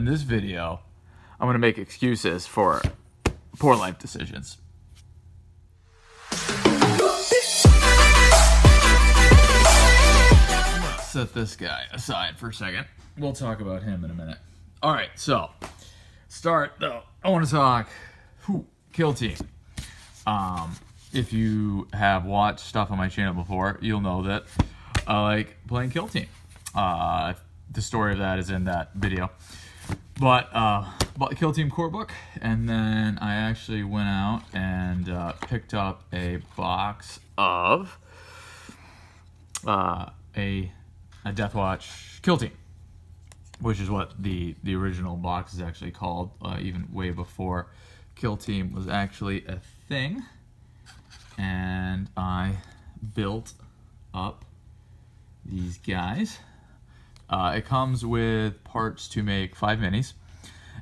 In this video, I'm going to make excuses for poor life decisions. I'm going to set this guy aside for a second. We'll talk about him in a minute. All right, so start though. I want to talk kill team. If you have watched stuff on my channel before, you'll know that I like playing kill team. The story of that is in that video. But bought the Kill Team core book, and then I actually went out and picked up a box of a Deathwatch Kill Team, which is what the original box is actually called, even way before Kill Team was actually a thing. And I built up these guys. It comes with parts to make 5 minis,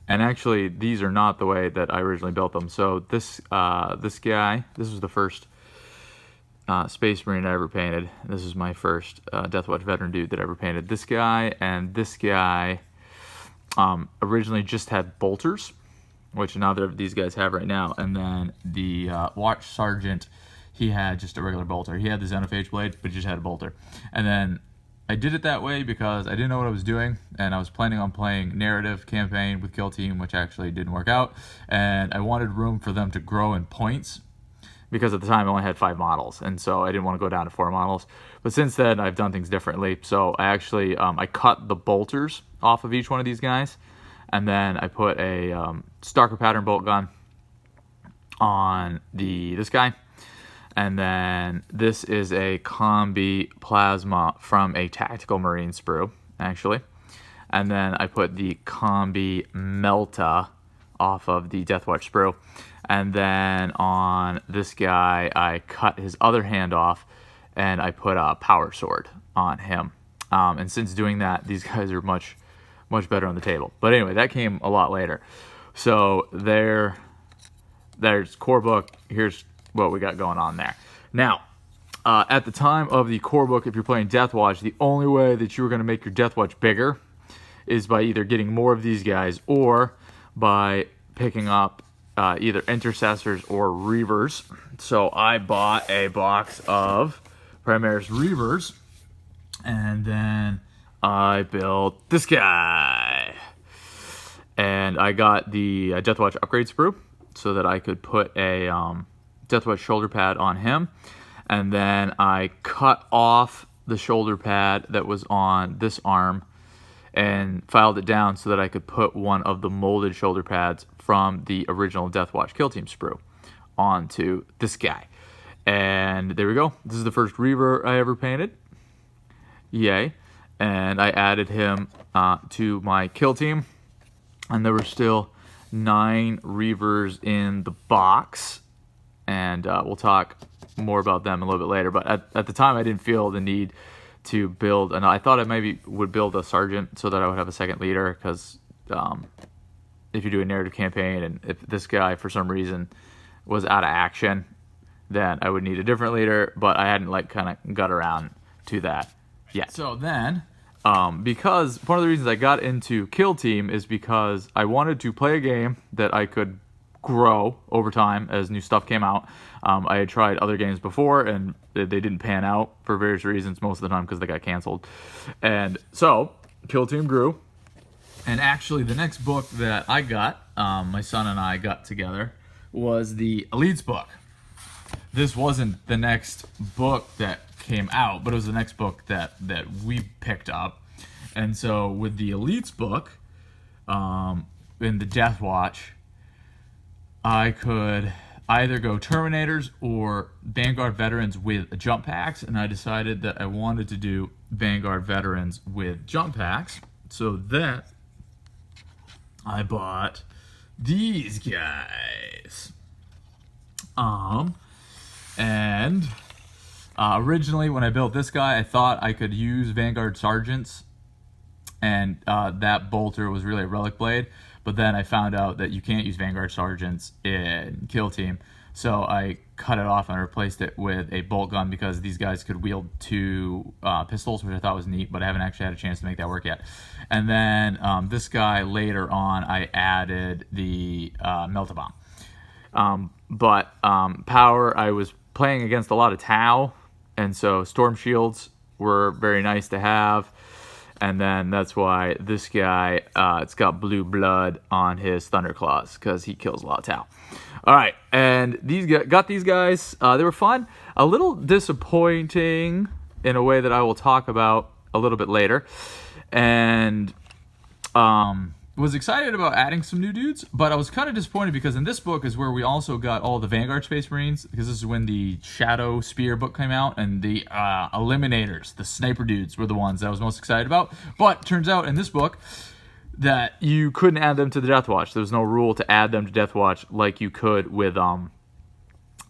and actually these are not the way that I originally built them. So this guy, this was the first Space Marine I ever painted. This is my first Deathwatch veteran dude that I ever painted. This guy and this guy originally just had bolters, which neither of these guys have right now. And then the Watch Sergeant, he had just a regular bolter. He had the Xenophage blade, but just had a bolter. And then I did it that way because I didn't know what I was doing, and I was planning on playing narrative campaign with Kill Team, which actually didn't work out, and I wanted room for them to grow in points because at the time I only had 5 models, and so I didn't want to go down to 4 models. But since then, I've done things differently. So I actually I cut the bolters off of each one of these guys, and then I put a Stalker pattern bolt gun on this guy. And then this is a combi plasma from a tactical marine sprue, actually. And then I put the combi melta off of the Deathwatch sprue. And then on this guy, I cut his other hand off and I put a power sword on him. And since doing that, these guys are much better on the table. But anyway, that came a lot later. So there's core book. Here's what we got going on there. Now, at the time of the core book, if you're playing Deathwatch, the only way that you were going to make your Deathwatch bigger is by either getting more of these guys or by picking up either intercessors or reavers. So I bought a box of Primaris reavers, and then I built this guy. And I got the Deathwatch upgrade sprue so that I could put a Deathwatch shoulder pad on him, and then I cut off the shoulder pad that was on this arm and filed it down so that I could put one of the molded shoulder pads from the original Deathwatch Kill Team sprue onto this guy. And there we go. This is the first Reaver I ever painted. Yay. And I added him to my Kill Team, and there were still 9 Reavers in the box. And we'll talk more about them a little bit later. But at the time, I didn't feel the need to build. And I thought I maybe would build a sergeant so that I would have a second leader. Because if you do a narrative campaign and if this guy, for some reason, was out of action, then I would need a different leader. But I hadn't kind of got around to that yet. So then, because one of the reasons I got into Kill Team is because I wanted to play a game that I could grow over time as new stuff came out. I had tried other games before and they didn't pan out for various reasons, most of the time because they got canceled. And so Kill Team grew, and actually the next book that I got, my son and I got together, was the Elites book. This wasn't the next book that came out, but it was the next book that we picked up. And so with the Elites book, in the Deathwatch, I could either go Terminators or Vanguard Veterans with jump packs, and I decided that I wanted to do Vanguard Veterans with jump packs, so that I bought these guys. And originally when I built this guy, I thought I could use Vanguard Sergeants, and that bolter was really a relic blade. But then I found out that you can't use Vanguard Sergeants in Kill Team. So I cut it off and replaced it with a bolt gun because these guys could wield 2 pistols, which I thought was neat, but I haven't actually had a chance to make that work yet. And then this guy later on, I added the melt-a-bomb. Power, I was playing against a lot of Tau, and so storm shields were very nice to have. And then that's why this guy, it's got blue blood on his Thunderclaws because he kills a lot of Tau. All right, and got these guys. They were fun. A little disappointing in a way that I will talk about a little bit later. And was excited about adding some new dudes, but I was kind of disappointed because in this book is where we also got all the Vanguard Space Marines, because this is when the Shadow Spear book came out, and the Eliminators, the sniper dudes, were the ones that I was most excited about. But turns out in this book that you couldn't add them to the Deathwatch. There was no rule to add them to Deathwatch like you could with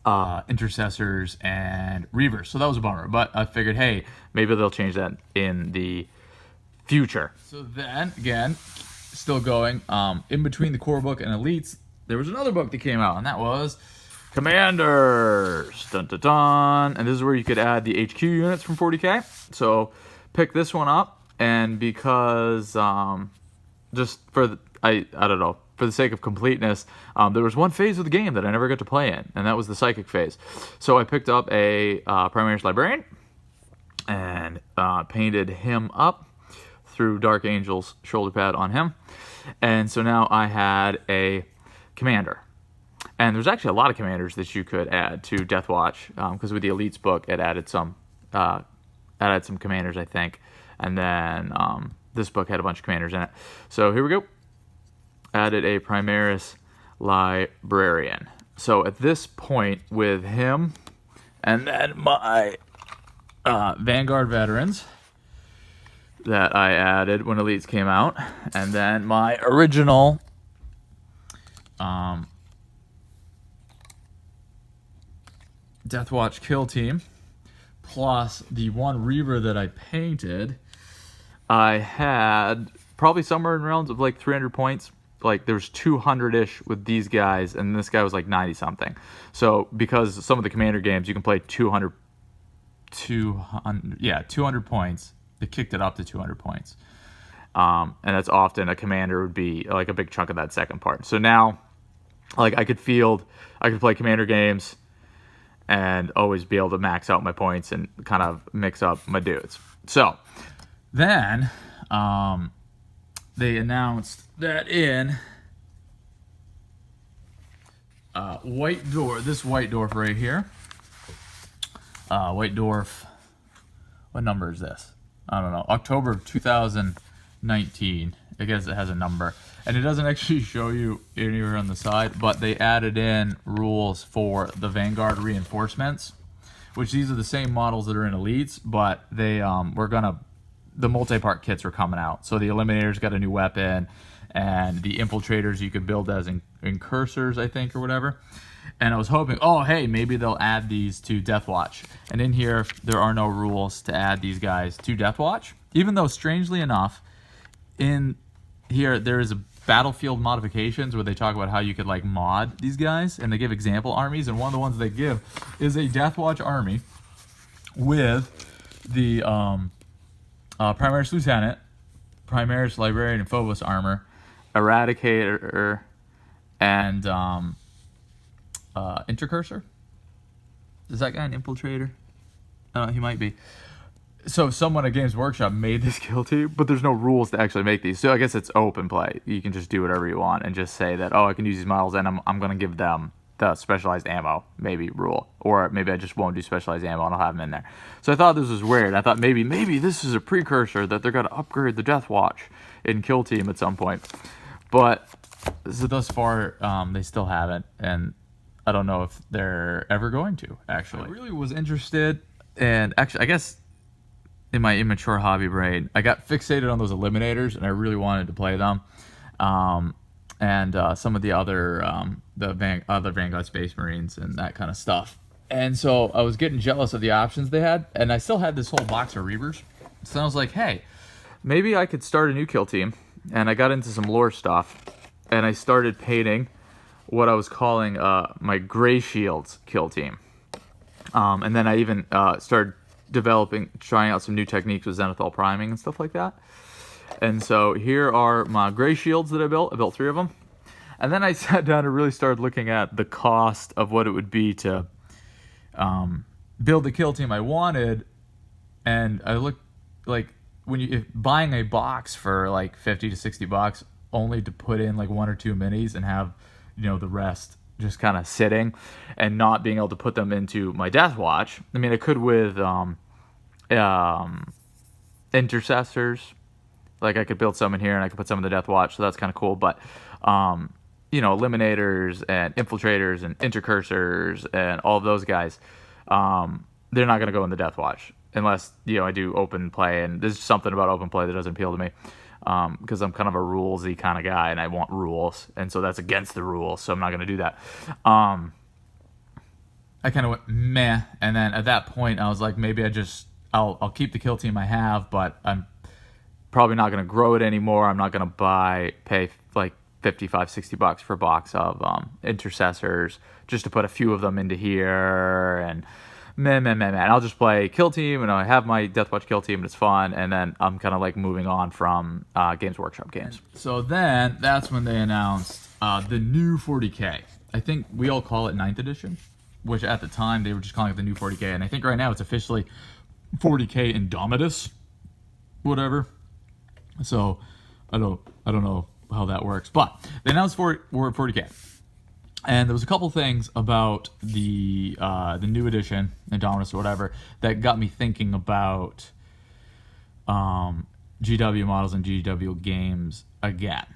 Intercessors and Reavers. So that was a bummer, but I figured, hey, maybe they'll change that in the future. So then, again, still going, in between the core book and Elites, there was another book that came out, and that was Commanders. Dun, dun, dun. And this is where you could add the HQ units from 40k. So pick this one up, and because just for the, I don't know, for the sake of completeness, there was one phase of the game that I never got to play in, and that was the Psychic phase. So I picked up a Primaris Librarian and painted him up through Dark Angel's shoulder pad on him. And so now I had a commander. And there's actually a lot of commanders that you could add to Deathwatch, because with the Elites book, it added some commanders, I think. And then this book had a bunch of commanders in it. So here we go. Added a Primaris Librarian. So at this point with him, and then my Vanguard veterans that I added when Elites came out, and then my original Deathwatch kill team, plus the one Reaver that I painted, I had probably somewhere in realms of like 300 points. Like there's 200-ish with these guys, and this guy was like 90-something. So because some of the commander games, you can play 200 points. They kicked it up to 200 points. And that's often a commander would be like a big chunk of that second part. So now, like I could play commander games and always be able to max out my points and kind of mix up my dudes. So then they announced that in White Dwarf, this White Dwarf right here, White Dwarf, what number is this? I don't know, October of 2019. I guess it has a number. And it doesn't actually show you anywhere on the side, but they added in rules for the Vanguard reinforcements, which these are the same models that are in Elites, but they the multi-part kits were coming out. So the Eliminators got a new weapon, and the Infiltrators you could build as incursors, I think, or whatever. And I was hoping, oh, hey, maybe they'll add these to Deathwatch. And in here, there are no rules to add these guys to Deathwatch. Even though, strangely enough, in here, there is a battlefield modifications where they talk about how you could, like, mod these guys. And they give example armies. And one of the ones they give is a Deathwatch army with the Primaris Lieutenant, Primaris Librarian and Phobos armor, Eradicator, and Intercursor. Is that guy an infiltrator? I don't know, he might be. So someone at Games Workshop made this kill team, but there's no rules to actually make these. So I guess it's open play. You can just do whatever you want and just say that, oh, I can use these models and I'm going to give them the specialized ammo, maybe rule. Or maybe I just won't do specialized ammo and I'll have them in there. So I thought this was weird. I thought maybe this is a precursor that they're going to upgrade the Deathwatch in kill team at some point. But so thus far, they still haven't. And I don't know if they're ever going to, actually. I really was interested, and actually, I guess in my immature hobby brain, I got fixated on those Eliminators, and I really wanted to play them. And some of the other other Vanguard Space Marines and that kind of stuff. And so I was getting jealous of the options they had, and I still had this whole box of Reavers. So I was like, hey, maybe I could start a new kill team. And I got into some lore stuff, and I started painting what I was calling my Gray Shields kill team. And then I even started trying out some new techniques with zenithal priming and stuff like that. And so here are my Gray Shields that I built. I built 3 of them. And then I sat down and really started looking at the cost of what it would be to build the kill team I wanted. And I looked like if buying a box for like 50 to 60 bucks only to put in like 1 or 2 minis and have, the rest just kind of sitting and not being able to put them into my Deathwatch. I mean, I could with intercessors. Like I could build some in here and I could put some in the Deathwatch, so that's kind of cool. But eliminators and infiltrators and intercursors and all of those guys, they're not going to go in the Deathwatch unless I do open play. And there's something about open play that doesn't appeal to me, because I'm kind of a rulesy kind of guy and I want rules, and so that's against the rules, so I'm not going to do that. I kind of went meh, and then at that point I was like, maybe I'll keep the kill team I have, but I'm probably not going to grow it anymore. I'm not going to pay like 55, 60 bucks for a box of intercessors just to put a few of them into here, and man. I'll just play kill team, and I have my Deathwatch kill team, and it's fun, and then I'm kind of like moving on from Games Workshop games. So then that's when they announced the new 40K. I think we all call it 9th edition, which at the time they were just calling it the new 40K, and I think right now it's officially 40K Indomitus, whatever. So I don't know how that works, but they announced 40K, and there was a couple things about the new edition, Indomitus or whatever, that got me thinking about GW models and GW games again.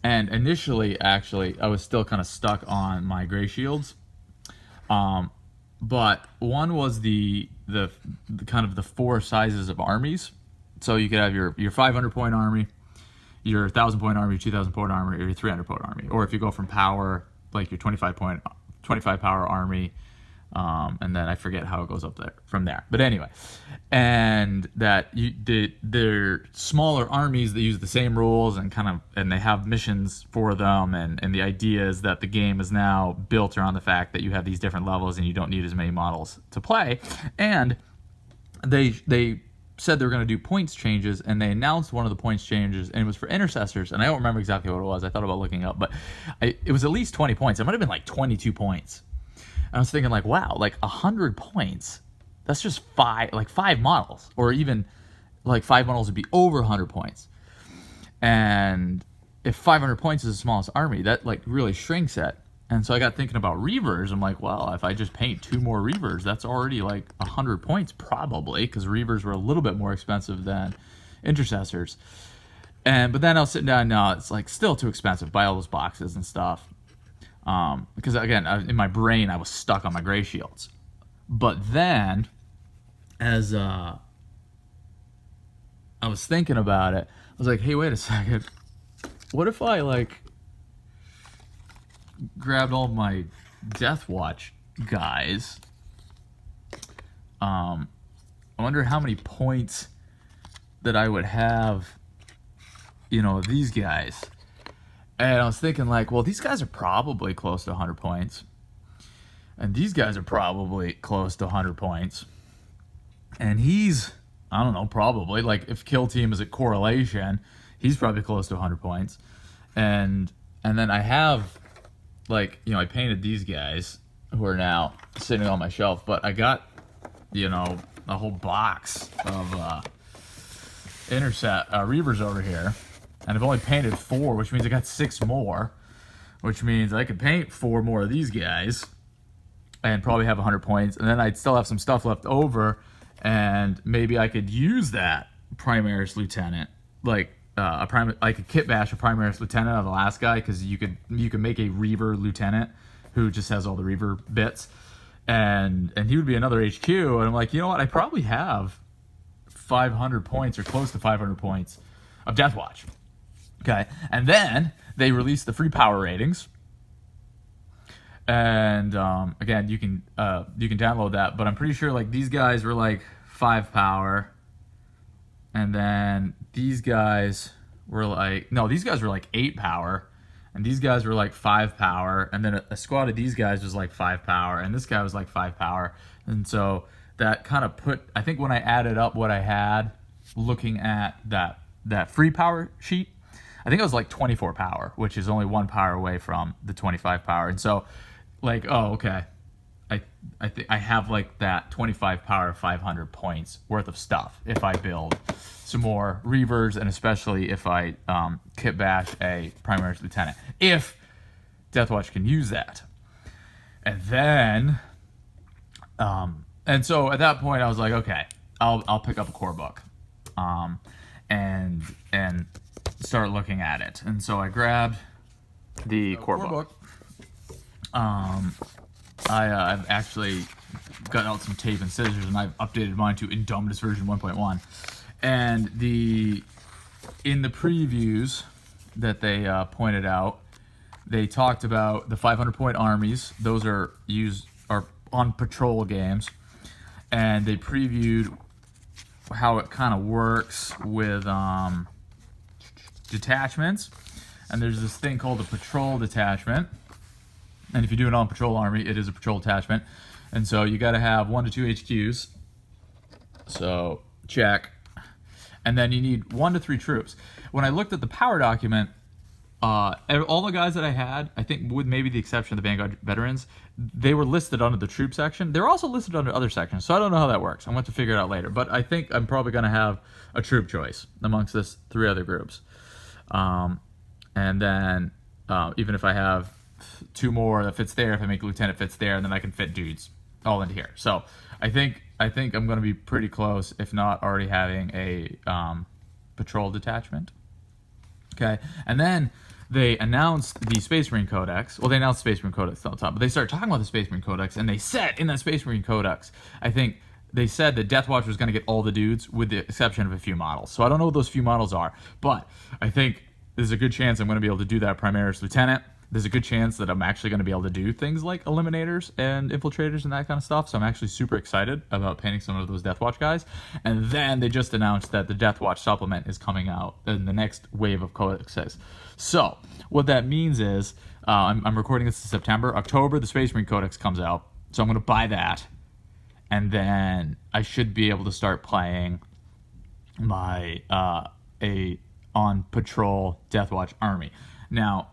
And initially, actually, I was still kind of stuck on my Gray Shields, but one was the kind of the 4 sizes of armies. So you could have your 500 point army, your 1,000 point army, your 2,000 point army, or your 300 point army. Or if you go from power, like your 25 power army, and then I forget how it goes up there from there. But anyway, and that they're smaller armies that use the same rules and they have missions for them. And the idea is that the game is now built around the fact that you have these different levels and you don't need as many models to play. And they said they were going to do points changes, and they announced one of the points changes, and it was for intercessors, and I don't remember exactly what it was. I thought about looking up, but it was at least 20 points. It might have been like 22 points. And I was thinking like, wow, like 100 points. That's just 5 models, or even like 5 models would be over 100 points. And if 500 points is the smallest army, that like really shrinks it. And so I got thinking about Reavers. I'm like, well, if I just paint 2 more Reavers, that's already like 100 points probably, because Reavers were a little bit more expensive than Intercessors. But then I was sitting down, no, it's like still too expensive. Buy all those boxes and stuff. Because again, in my brain, I was stuck on my Gray Shields. But then, as I was thinking about it, I was like, hey, wait a second. What if I like grabbed all my Deathwatch guys? I wonder how many points that I would have, these guys. And I was thinking like, well, these guys are probably close to 100 points. And these guys are probably close to 100 points. And he's, I don't know, probably, like if kill team is at correlation, he's probably close to 100 points. And then I have, like, I painted these guys who are now sitting on my shelf, but I got, a whole box of Reavers over here, and I've only painted 4, which means I got 6 more, which means I could paint 4 more of these guys and probably have 100 points, and then I'd still have some stuff left over, and maybe I could use that Primaris Lieutenant, like I could kit bash a Primaris Lieutenant out of the last guy, because you could make a Reaver Lieutenant who just has all the Reaver bits, and he would be another HQ. And I'm like, you know what? I probably have 500 points or close to 500 points of Deathwatch. Okay, and then they released the free power ratings, and again, you can download that. But I'm pretty sure like these guys were like 5 power. And then these guys were like, no, these guys were like 8 power. and these guys were like 5 power, and then a squad of these guys was like 5 power, and this guy was like 5 power. And so that kind of put, I think when I added up what I had, looking at that free power sheet, I think it was like 24 power, which is only 1 power away from the 25 power. And so, like, oh, okay, I think I have like that 25 power, 500 points worth of stuff if I build some more Reavers, and especially if I kit bash a Primaris Lieutenant, if Deathwatch can use that. And then, and so at that point I was like, okay, I'll pick up a core book, and start looking at it. And so I grabbed the core book. I've actually got out some tape and scissors, and I've updated mine to Indomitus version 1.1. And in the previews that they pointed out, they talked about the 500-point armies. Those are on patrol games, and they previewed how it kind of works with detachments. And there's this thing called a patrol detachment. And if you do an on-patrol army, it is a patrol detachment. And so you got to have 1 to 2 HQs. So check. And then you need 1 to 3 troops. When I looked at the power document, all the guys that I had, I think with maybe the exception of the Vanguard veterans, they were listed under the troop section. They're also listed under other sections. So I don't know how that works. I'm going to figure it out later. But I think I'm probably going to have a troop choice amongst this 3 other groups. And then even if I have 2 more that fits there, if I make a lieutenant fits there, and then I can fit dudes all into here. So I think I'm going to be pretty close, if not already having a patrol detachment. Okay, and then they announced the Space Marine Codex. Well, they announced Space Marine Codex on the top, but they started talking about the Space Marine Codex, and they said in that Space Marine Codex, I think they said that Deathwatch was going to get all the dudes with the exception of a few models. So I don't know what those few models are, but I think there's a good chance I'm going to be able to do that Primaris Lieutenant. There's a good chance that I'm actually going to be able to do things like Eliminators and Infiltrators and that kind of stuff. So I'm actually super excited about painting some of those Deathwatch guys. And then they just announced that the Deathwatch supplement is coming out in the next wave of codexes. So what that means is, I'm recording this in September. October, the Space Marine Codex comes out. So I'm going to buy that. And then I should be able to start playing my a on-patrol Deathwatch army. Now,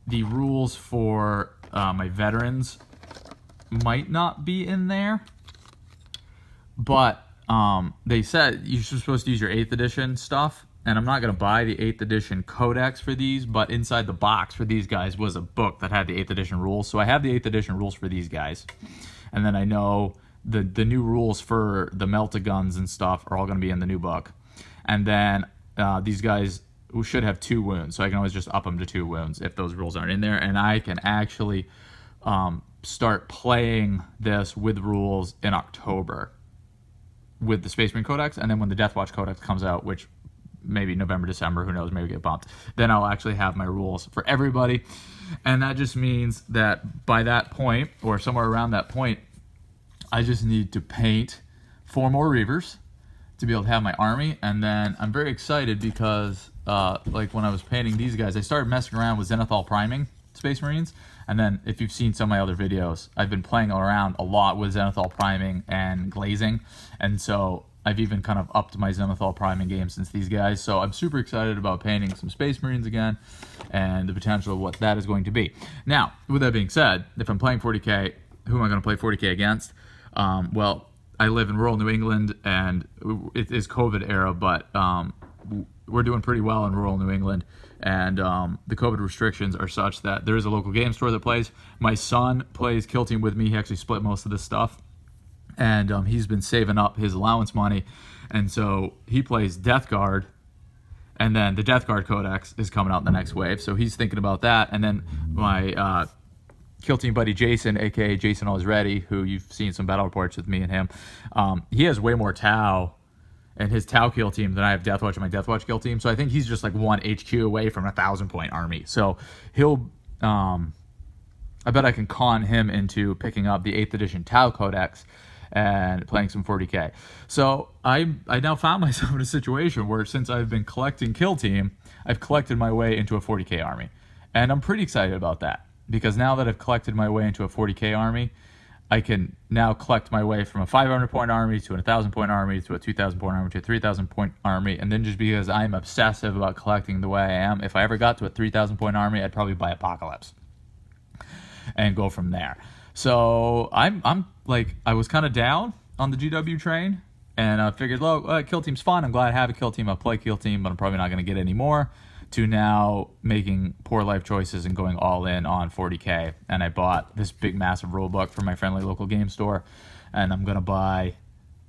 the rules for my veterans might not be in there, but they said you're supposed to use your 8th edition stuff, and I'm not going to buy the 8th edition codex for these, but inside the box for these guys was a book that had the 8th edition rules. So I have the 8th edition rules for these guys, and then I know the new rules for the melta-guns and stuff are all going to be in the new book. And then these guys who should have 2 wounds, so I can always just up them to 2 wounds if those rules aren't in there, and I can actually start playing this with rules in October with the Space Marine Codex, and then when the Deathwatch Codex comes out, which maybe November, December, who knows, maybe get bumped, then I'll actually have my rules for everybody. And that just means that by that point, or somewhere around that point, I just need to paint 4 more Reavers to be able to have my army. And then I'm very excited because like when I was painting these guys, I started messing around with Zenithal priming Space Marines. And then if you've seen some of my other videos, I've been playing around a lot with Zenithal priming and glazing. And so I've even kind of upped my Zenithal priming game since these guys. So I'm super excited about painting some Space Marines again and the potential of what that is going to be. Now, with that being said, if I'm playing 40K, who am I going to play 40K against? Well, I live in rural New England, and it is COVID era, but we're doing pretty well in rural New England, and the COVID restrictions are such that there is a local game store that plays. My son plays Kill Team with me. He actually split most of this stuff, and he's been saving up his allowance money, and so he plays Death Guard, and then the Death Guard Codex is coming out in the next wave, so he's thinking about that. And then my Kill Team buddy Jason, aka Jasonalwaysready, who you've seen some battle reports with me and him, he has way more Tau and his Tau kill team than I have Deathwatch and my Deathwatch kill team. So I think he's just like 1 HQ away from a 1,000-point army. So he'll, I bet I can con him into picking up the 8th edition Tau Codex and playing some 40K. So I now found myself in a situation where, since I've been collecting kill team, I've collected my way into a 40K army. And I'm pretty excited about that, because now that I've collected my way into a 40k army, I can now collect my way from a 500 point army to a 1,000 point army to a 2,000 point army to a 3,000 point army. And then just because I'm obsessive about collecting the way I am, if I ever got to a 3,000 point army, I'd probably buy Apocalypse and go from there. So I'm like, I was kind of down on the GW train, and I figured, look, Kill Team's fun. I'm glad I have a Kill Team. I'll play Kill Team, but I'm probably not going to get any more. To now making poor life choices and going all in on 40k. And I bought this big massive rule book from my friendly local game store, and I'm going to buy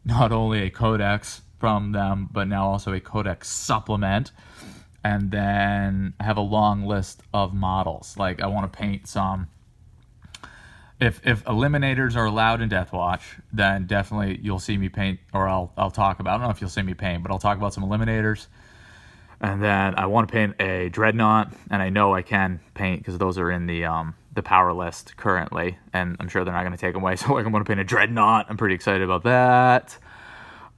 not only a codex from them, but now also a codex supplement. And then I have a long list of models. Like, I want to paint some. If eliminators are allowed in Deathwatch, then definitely you'll see me paint, or I'll talk about, I don't know if you'll see me paint, but I'll talk about some eliminators. And then I want to paint a Dreadnought, and I know I can paint because those are in the power list currently, and I'm sure they're not going to take them away. So like, I'm going to paint a Dreadnought. I'm pretty excited about that.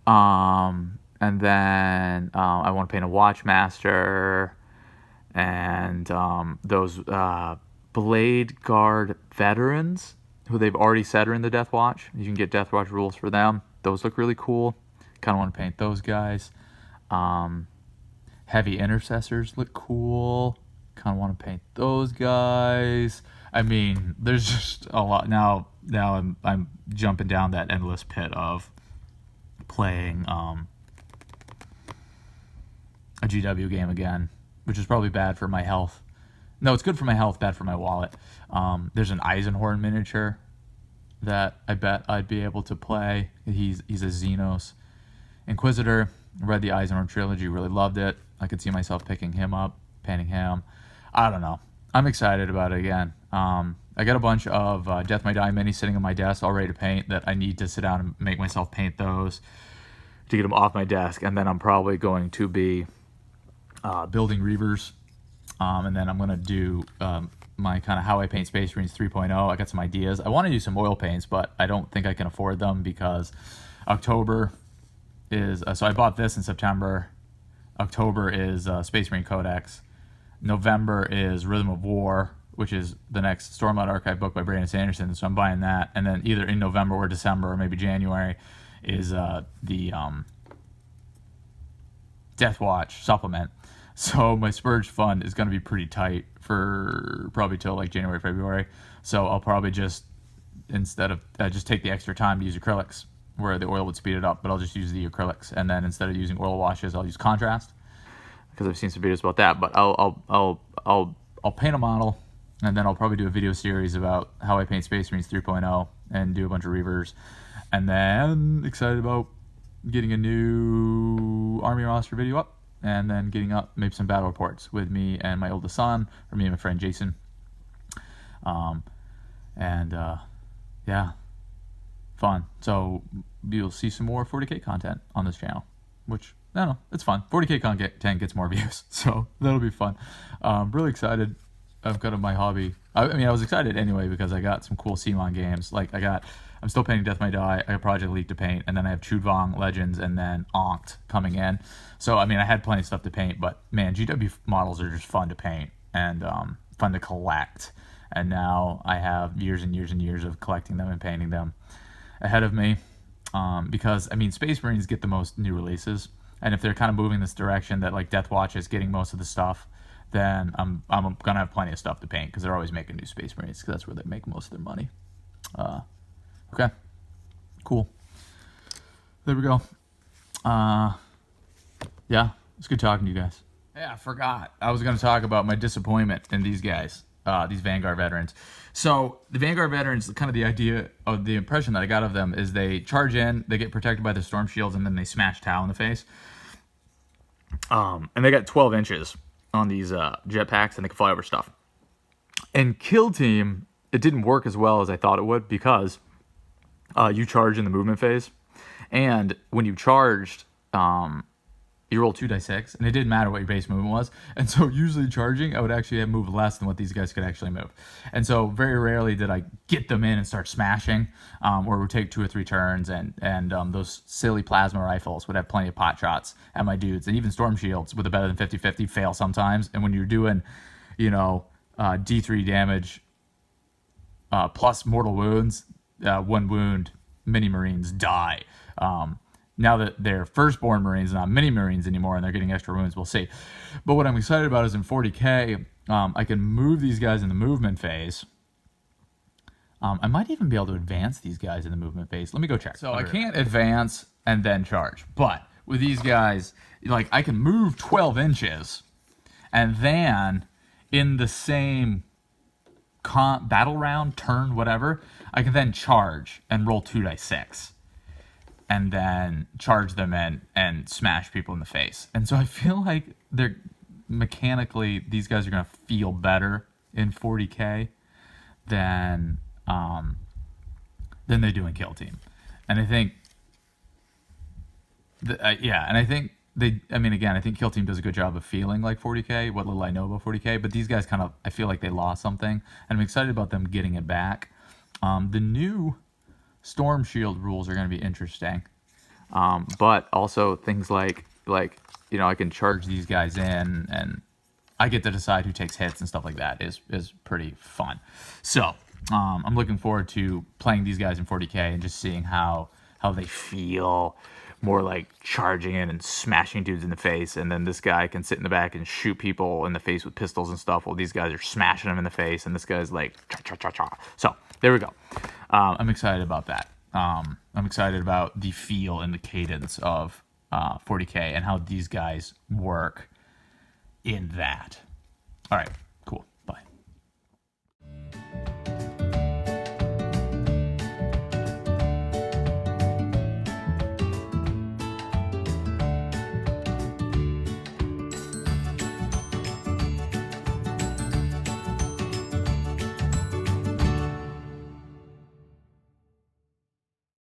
And then I want to paint a Watchmaster, and those Blade Guard veterans who they've already said are in the Deathwatch. You can get Deathwatch rules for them. Those look really cool. Kind of want to paint those guys. Heavy intercessors look cool. Kind of want to paint those guys. I mean, there's just a lot. Now I'm jumping down that endless pit of playing a GW game again, which is probably bad for my health. No, it's good for my health, bad for my wallet. There's an Eisenhorn miniature that I bet I'd be able to play. He's a Xenos Inquisitor. Read the Eisenhorn trilogy, really loved it. I could see myself picking him up, painting him. I don't know. I'm excited about it again. I got a bunch of Death May Die minis sitting on my desk all ready to paint that I need to sit down and make myself paint those to get them off my desk. And then I'm probably going to be building Reavers. And then I'm going to do my kind of how I paint Space Marines 3.0. I got some ideas. I want to do some oil paints, but I don't think I can afford them because October is... so I bought this in September. October is Space Marine Codex. November is Rhythm of War, which is the next Stormlight Archive book by Brandon Sanderson. So I'm buying that. And then either in November or December or maybe January is the Deathwatch supplement. So my Spurge fund is going to be pretty tight for probably till like January, February. So I'll probably just, instead of just take the extra time to use acrylics, where the oil would speed it up, but I'll just use the acrylics. And then instead of using oil washes, I'll use contrast, because I've seen some videos about that. But I'll paint a model, and then I'll probably do a video series about how I paint Space Marines 3.0 and do a bunch of Reavers. And then excited about getting a new Army roster video up, and then getting up maybe some battle reports with me and my oldest son, or me and my friend Jason. Yeah, fun. So you'll see some more 40k content on this channel, which, I don't know, it's fun. 40k content gets more views, so that'll be fun. Really excited. I've got my hobby. I mean, I was excited anyway because I got some cool CMON games. Like, I'm still painting Death May Die. I got Project League to paint, and then I have Chudvong Legends, and then Onct coming in. So, I mean, I had plenty of stuff to paint, but man, GW models are just fun to paint and fun to collect. And now I have years and years and years of collecting them and painting them ahead of me, because, I mean, Space Marines get the most new releases, and if they're kind of moving this direction that like Deathwatch is getting most of the stuff, then I'm gonna have plenty of stuff to paint, because they're always making new Space Marines, because that's where they make most of their money. Okay, cool. There we go. Yeah, it's good talking to you guys. Yeah, I forgot. I was going to talk about my disappointment in these guys, these Vanguard veterans. So the Vanguard veterans, kind of the idea of the impression that I got of them is they charge in, they get protected by their storm shields, and then they smash Tau in the face. And they got 12 inches on these jetpacks, and they can fly over stuff. And Kill Team, it didn't work as well as I thought it would, because you charge in the movement phase, and when you charged, you roll 2d6, and it didn't matter what your base movement was. And so usually charging, I would actually have moved less than what these guys could actually move. And so very rarely did I get them in and start smashing, or it would take 2 or 3 turns, and those silly plasma rifles would have plenty of pot shots at my dudes. And even storm shields with a better than 50-50 fail sometimes. And when you're doing, you know, D3 damage plus mortal wounds. 1 wound, mini Marines die. Now that they're firstborn Marines, not mini Marines anymore, and they're getting extra wounds, we'll see. But what I'm excited about is in 40k, I can move these guys in the movement phase. I might even be able to advance these guys in the movement phase. Let me go check. So I can't advance and then charge, but with these guys, like, I can move 12 inches, and then in the same battle round, turn, whatever, I can then charge and roll 2d6. And then charge them and smash people in the face. And so I feel like they're mechanically, these guys are going to feel better in 40k than they do in Kill Team. And I think, I think I think Kill Team does a good job of feeling like 40k, what little I know about 40k, but these guys kind of, I feel like they lost something, and I'm excited about them getting it back. The new Storm Shield rules are going to be interesting, but also things like I can charge these guys in, and I get to decide who takes hits and stuff like that is pretty fun. So I'm looking forward to playing these guys in 40k and just seeing how they feel, more like charging in and smashing dudes in the face, and then this guy can sit in the back and shoot people in the face with pistols and stuff while these guys are smashing them in the face, and this guy's like cha-cha-cha-cha. So there we go. I'm excited about that. I'm excited about the feel and the cadence of 40k and how these guys work in that. All right.